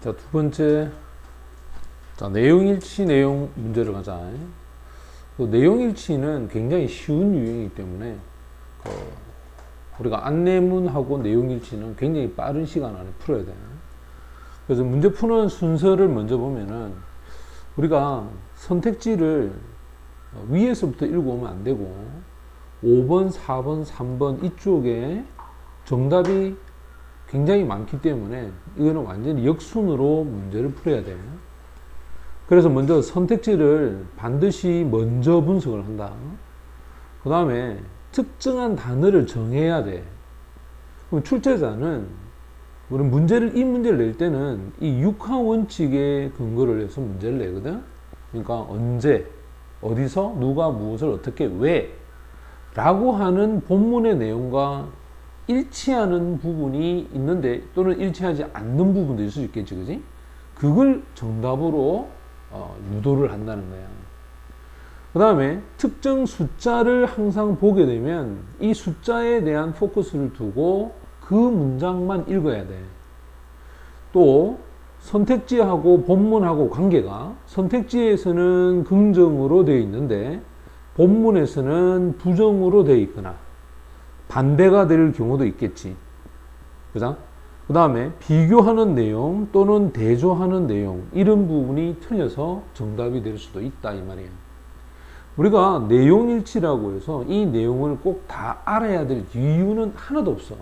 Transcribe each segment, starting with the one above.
자, 두 번째. 자, 내용일치 내용 문제를 가자. 내용일치는 굉장히 쉬운 유형이기 때문에 우리가 안내문하고 내용일치는 굉장히 빠른 시간 안에 풀어야 돼요. 그래서 문제 푸는 순서를 먼저 보면은 우리가 선택지를 위에서부터 읽어오면 안 되고 5번, 4번, 3번 이쪽에 정답이 굉장히 많기 때문에 이거는 완전히 역순으로 문제를 풀어야 돼요. 그래서 먼저 선택지를 반드시 먼저 분석을 한다. 그 다음에 특정한 단어를 정해야 돼. 그럼 출제자는 우리 이 문제를 낼 때는 이 육하 원칙에 근거를 해서 문제를 내거든. 그러니까 언제, 어디서, 누가, 무엇을, 어떻게, 왜 라고 하는 본문의 내용과 일치하는 부분이 있는데 또는 일치하지 않는 부분도 있을 수 있겠지, 그지? 그걸 정답으로 유도를 한다는 거야. 그 다음에 특정 숫자를 항상 보게 되면 이 숫자에 대한 포커스를 두고 그 문장만 읽어야 돼. 또 선택지하고 본문하고 관계가 선택지에서는 긍정으로 되어 있는데 본문에서는 부정으로 되어 있거나 반대가 될 경우도 있겠지. 그죠? 그 다음에 비교하는 내용 또는 대조하는 내용 이런 부분이 틀려서 정답이 될 수도 있다 이 말이에요. 우리가 내용일치라고 해서 이 내용을 꼭 다 알아야 될 이유는 하나도 없어.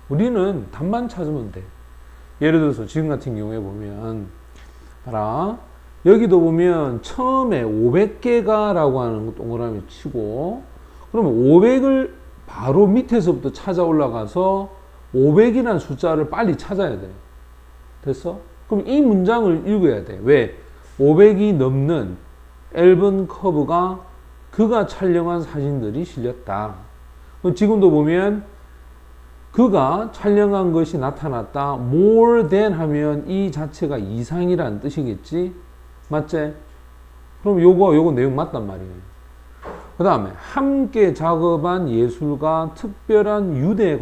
우리는 답만 찾으면 돼. 예를 들어서 지금 같은 경우에 보면 봐라, 여기도 보면 처음에 500개가 라고 하는 동그라미 치고 그러면 500을 바로 밑에서부터 찾아 올라가서 500이라는 숫자를 빨리 찾아야 돼. 됐어? 그럼 이 문장을 읽어야 돼. 왜? 500이 넘는 앨범 커브가 그가 촬영한 사진들이 실렸다. 지금도 보면 그가 촬영한 것이 나타났다. more than 하면 이 자체가 이상이라는 뜻이겠지? 맞지? 그럼 요거 내용 맞단 말이에요. 그 다음에 함께 작업한 예술가 특별한 유대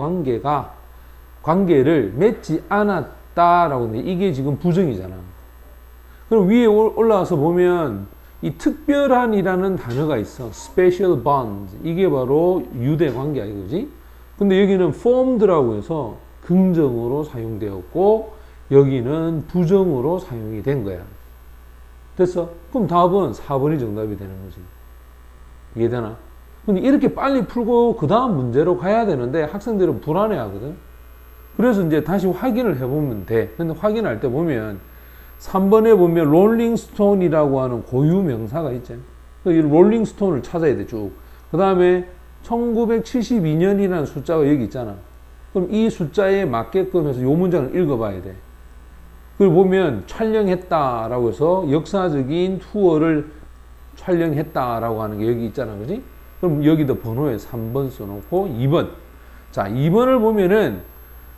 관계를 맺지 않았다라고 하는데 이게 지금 부정이잖아. 그럼 위에 올라와서 보면 이 특별한이라는 단어가 있어. special bond. 이게 바로 유대 관계야, 이거지? 근데 여기는 formed라고 해서 긍정으로 사용되었고 여기는 부정으로 사용이 된 거야. 됐어? 그럼 답은 4번이 정답이 되는 거지. 이해되나? 근데 이렇게 빨리 풀고 그 다음 문제로 가야 되는데 학생들은 불안해 하거든. 그래서 이제 다시 확인을 해보면 돼. 근데 확인할 때 보면 3번에 보면 롤링스톤이라고 하는 고유 명사가 있지. 이 롤링스톤을 찾아야 돼, 쭉. 그 다음에 1972년이라는 숫자가 여기 있잖아. 그럼 이 숫자에 맞게끔 해서 이 문장을 읽어봐야 돼. 그걸 보면 촬영했다라고 해서 역사적인 투어를 촬영했다라고 하는 게 여기 있잖아, 그지? 그럼 여기도 번호에 3번 써놓고 2번. 자, 2번을 보면은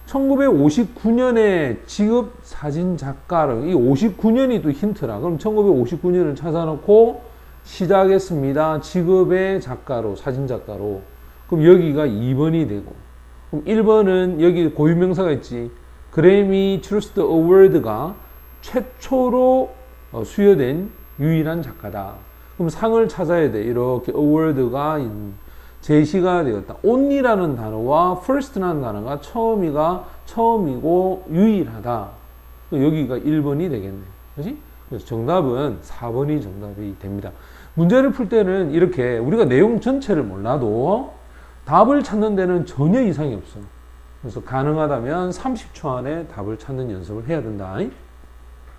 1959년에 직업 사진 작가로, 이 59년이 또 힌트라. 그럼 1959년을 찾아놓고 시작했습니다. 직업의 작가로, 사진 작가로. 그럼 여기가 2번이 되고. 그럼 1번은 여기 고유명사가 있지. 그래미 트러스트 어워드가 최초로 수여된 유일한 작가다. 그럼 상을 찾아야 돼. 이렇게 어워드가 제시가 되었다. only라는 단어와 first라는 단어가 처음이고 유일하다. 여기가 1번이 되겠네. 그렇지? 그래서 정답은 4번이 정답이 됩니다. 문제를 풀 때는 이렇게 우리가 내용 전체를 몰라도 답을 찾는 데는 전혀 이상이 없어. 그래서 가능하다면 30초 안에 답을 찾는 연습을 해야 된다.